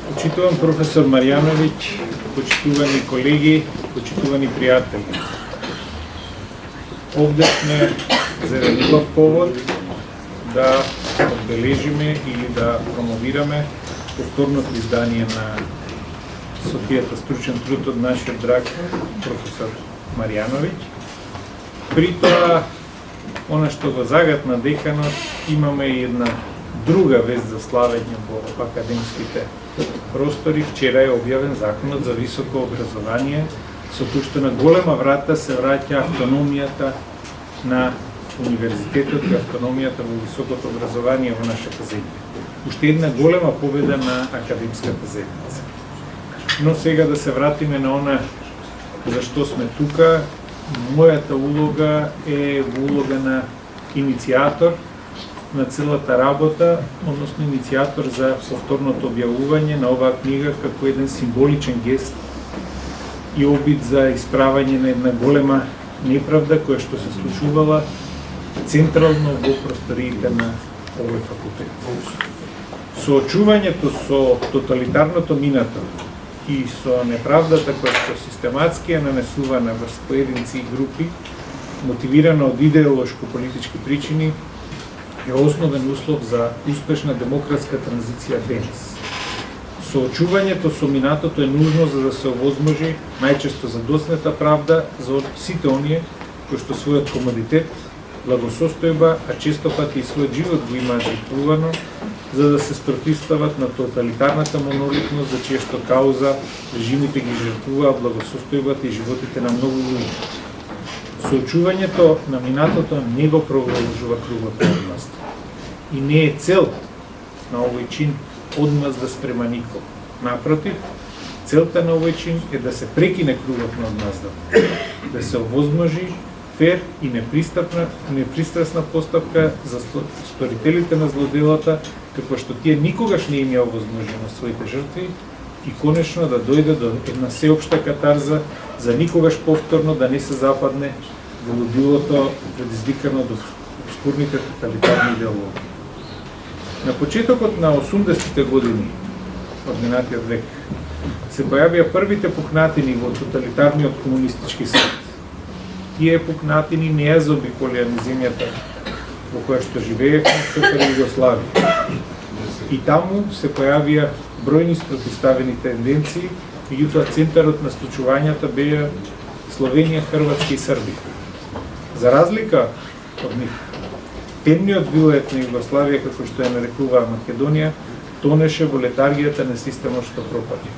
Почитуван професор Марјановиќ, почитувани колеги, почитувани пријатели. Овде сме за еден убав повод да одбележиме или да промовираме повторното издание на Софијата стручен труд од нашиот драг професор Марјановиќ. При тоа, она што го загатна деканот, имаме и една друга вест за славење во академските простори. Вчера е објавен законот за високо образование, со кој што на голема врата се враќа автономијата на универзитетот и автономијата во високото образование во нашата земја. Уште една голема победа на академската заедница. Но сега да се вратиме на она за што сме тука. Мојата улога е во улога на иницијатор на целата работа, односно иницијатор за повторното објавување на оваа книга како еден символичен гест и обид за исправање на една голема неправда која што се случувала централно во просториите на овој факултет. Соочувањето со тоталитарното минато и со неправдата која што систематски е нанесувана врз поединци и групи, мотивирана од идеолошко-политички причини, е основен услов за успешна демократска транзиција денес. Соочувањето со минатото е нужно за да се овозможи најчесто задоснета правда за сите оние кои што својот комодитет, благосостојба, а често пати и својот живот го имаат жртвувано, за да се спротивстават на тоталитарната монолитност за чија што кауза режимите ги жртвуваат благосостојбата и животите на многу луѓе. Соочувањето на минатото не го продолжува кругот на одмазда. И не е цел на овој чин одмазда спрема никого. Напротив, целта на овој чин е да се прекине кругот на одмаздата, да се овозможи фер и непристрасна постапка за сторителите на злоделата, како што тие никогаш не им ја овозможено своите жртви, и конечно да дојде до една сеопшта катарза за никогаш повторно да не се западне во лудилото предизвикано од обскурните тоталитарни идеологии. На почетокот на 80-те години од минатиот век се појавија првите пукнатини во тоталитарниот комунистички свет. Тие пукнатини не ја заобиколија низ земјата во која што живеевме, СФР Југославија. И таму се појавија бројни спротивставени тенденции, меѓутоа центарот на случувањата беа Словенија, Хрватска и Србија. За разлика од нив, темниот билет на Југославија, како што ја нарекуваа Македонија, тонеше во летаргијата на системот што пропади.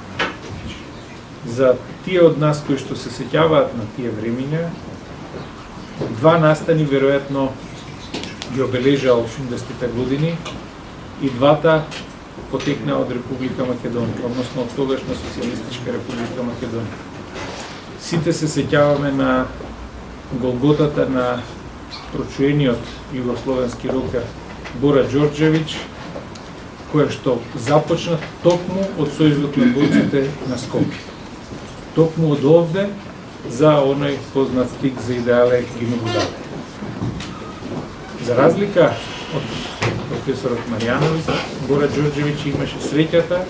За тие од нас кои што се сеќаваат на тие времиња, два настани веројатно ги обележаа 80-те години и двата потекнаа од Република Македонија, односно од тогашна Социјалистичка Република Македонија. Сите се сеќаваме на голготата на прочуениот југословенски рокер Бора Ѓорđević, која што започна токму од сојузот на борците на Скопје. Токму од овде за оној познат стих за идеале гинобудале. За разлика од професорот Марјановиќ, Бора Ѓорđević имаше среќата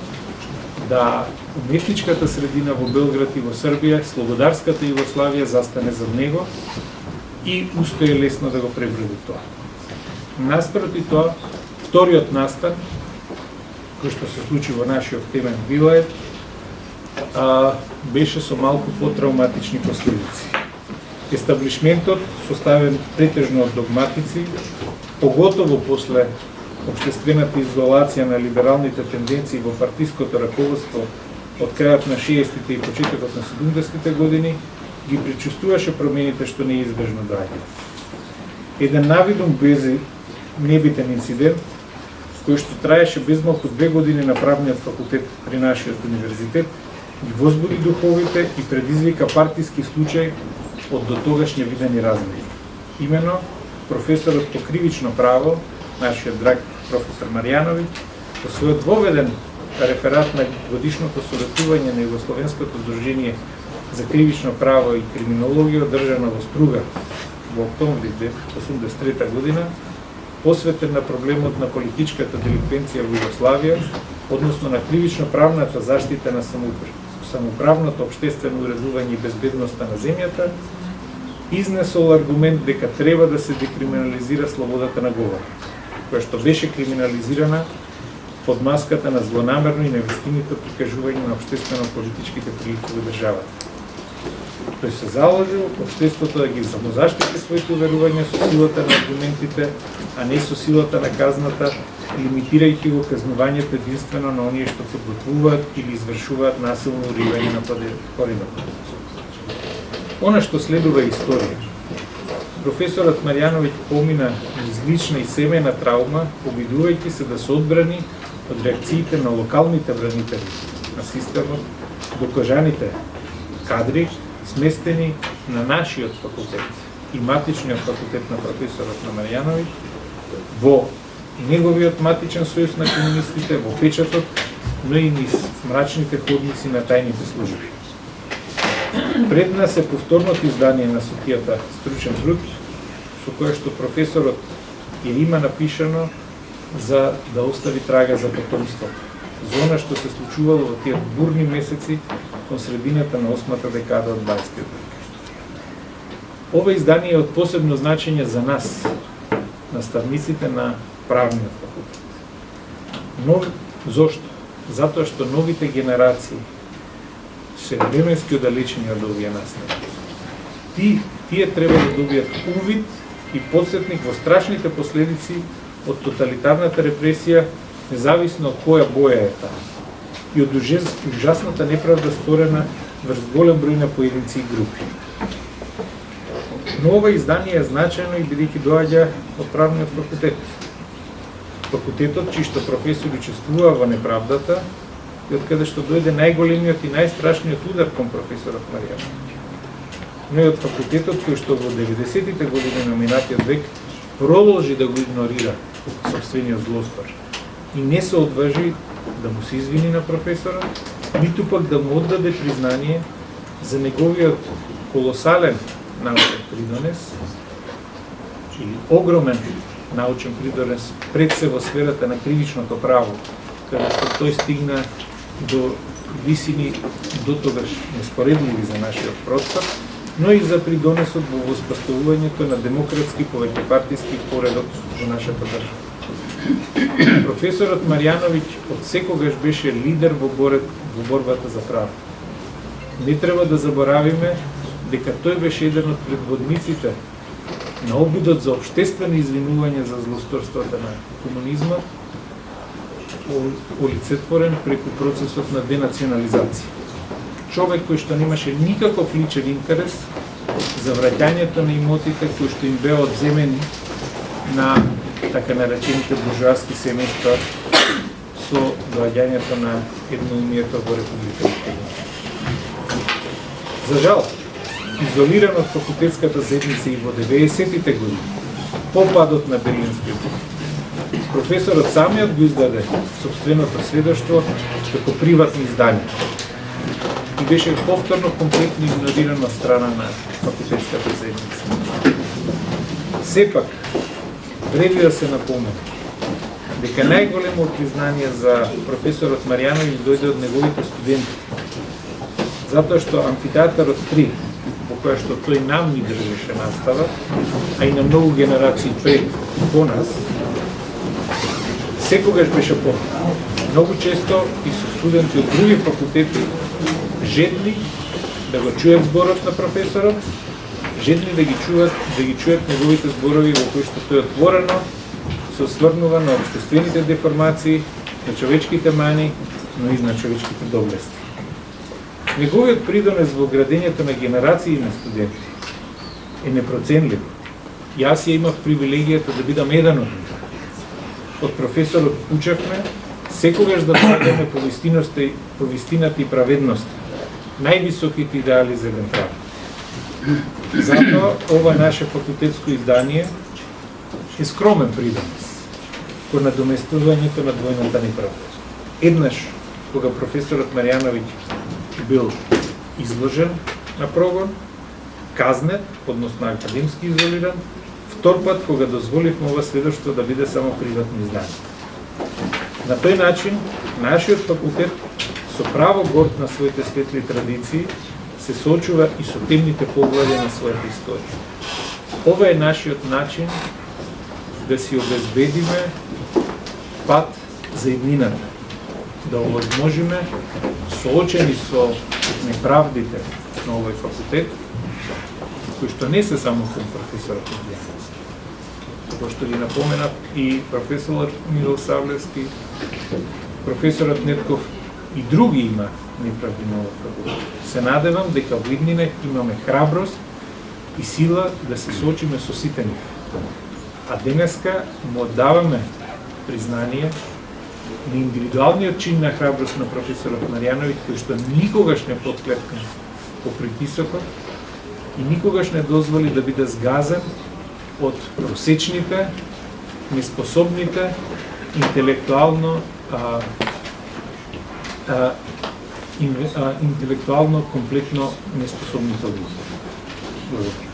да уметничката средина во Белград и во Србија, слободарската Југославија застане за него и успее лесно да го преброди тоа. Наспроти тоа, вториот настан, кој што се случи во нашиот темен Вилајет, беше со малку потравматични последици. Естаблишментот, составен претежно од догматици, поготово после општествената изолација на либералните тенденции во партиското раководство од крајот на 60-те и почетокот на 70-те години, ги пречувствуваше промените што неизбежно доаѓаат. Еден навидум небитен инцидент, кој што траеше безмалку 2 години на правниот факултет при нашиот универзитет, ги возбуди духовите и предизвика партиски случај од дотогаш невидени размери. Имено, професорот по кривично право, нашиот драг професор Марјановиќ, по својот воведен реферат на годишното советување на Југословенското здружение за кривично право и криминологија, одржано во Струга во октомври 1983 година, посветен на проблемот на политичката деликвенција во Југославија, односно на кривично-правната заштита на самоуправното општествено уредување и безбедноста на земјата, изнесол аргумент дека треба да се декриминализира слободата на говор, која што беше криминализирана под маската на злонамерно и невистинито прикажување на општествено-политичките прилики во државата. Тој се заложил општеството да ги самозаштити своите уверувања со силата на аргументите, а не со силата на казната, лимитирајќи го казнувањето единствено на оние што подготвуваат или извршуваат насилно уривање на коренот. Она што следува историја. Професорот Марјановиќ помина низ лична и семејна травма, обидувајќи се да се одбрани од реакциите на локалните бранители на системот, докажаните кадри, сместени на нашиот факултет и матичниот факултет на професорот на Марјановиќ, во неговиот матичен сојуз на комунистите, во печатот, но и низ мрачните ходници на тајните служби. Пред нас е повторното издание на сутијата стручен труд, со кое што професорот ја има напишано за да остави трага за потомство, за она што се случувало во тие бурни месеци кон средината на 8-та декада од 20-тиот век. Ова издание е од посебно значење за нас, наставниците на правниот факултет. Но зошто? Затоа што новите генерации се временски оддалечени од овие наставници. Тие треба да добијат увид и подсетник во страшните последици од тоталитарната репресија, независно од која боја е таа, и од ужасната неправда сторена врз голем број на поединци и групи. Но ова издание е значено и бидејќи доаѓа од правниот факултет. Факултетот, чии што професори учествуваа во неправдата, и од каде што дојде најголемиот и најстрашниот удар кон професорот Марјановиќ. Но и од факултетот кој што во 90-тите години на минатиот век продолжи да го игнорира собствениот злостор и не се одважи да му се извини на професорот, ниту пак да му оддаде признание за неговиот колосален научен придонес или огромен научен придонес пред се во сферата на кривичното право, каде што тој стигна до висини дотогаш неспоредливи за нашиот простор, но и за придонесот во воспоставувањето на демократски повеќепартиски поредок во нашата држава. Професорот Марјановиќ од секогаш беше лидер во борбата за правда. Не треба да заборавиме дека тој беше еден од предводниците на обидот за општествено извинување за злосторствата на комунизмот, олицетворен преку процесот на денационализација. Човек кој што немаше никаков личен интерес за враќањето на имотите кои што им беа одземени на така наречените буржуаски семејства со доаѓањето на едноумието во Република Македонија. За жал, изолиран од факултетската заедница и во 90-тите години, по падот на Берлинскиот зид, професорот самиот го издаде собственото сведоштво како приватно издание и беше повторно комплетно игнориран од страна на факултетската заедница. Сепак, вреди да се напомена дека најголемо признание за професорот Марјановиќ дојде од неговите студенти, затоа што амфитеатарот 3, по која што тој нам ни држеше настава, а и на многу генерации пред и по нас, секогаш беше полн. Многу често и со студенти од други факултети жедни да го чујат зборот на професорот, жедни да ги чујат неговите зборови во кои што тој отворено се осврнува на општествените деформации, на човечките мани, но и на човечките доблести. Неговиот придонес во градењето на генерации на студенти е непроценлив. Јас ја имав привилегијата да бидам еден од нив. Од професорот учевме секогаш да трагаме по вистината и праведноста, највисоките идеали за еден прав. Затоа ова наше факултетско издание е скромен придонес кон надоместувањето на двојната неправда. Еднаш, кога професорот Марјановиќ бил изложен на прогон, казнет, односно академски изолиран, втор пат кога дозволивме ова сведоштво да биде само приватно издание. На тој начин Нашиот факултет, со право горд на своите светли традиции, се соочува и со темните погледи на својата историја. Ова е нашиот начин да си обезбедиме пат за иднината, да овозможиме, соочени со неправдите на овој факултет, кои што не се само кон професорот Медијанец, како што ги напоменав и професорот Милосавлевски, професорот Нетков и други има неправди на овој факултет. Се надевам дека во иднина имаме храброст и сила да се соочиме со сите нив. А денеска му даваме признание на индивидуалниот чин на храброст на професорот Марјановиќ, кој што никогаш не потклепна по притисокот и никогаш не дозволи да биде сгазен од просечните, неспособните, интелектуално интелектуално комплетно неспособните луѓе.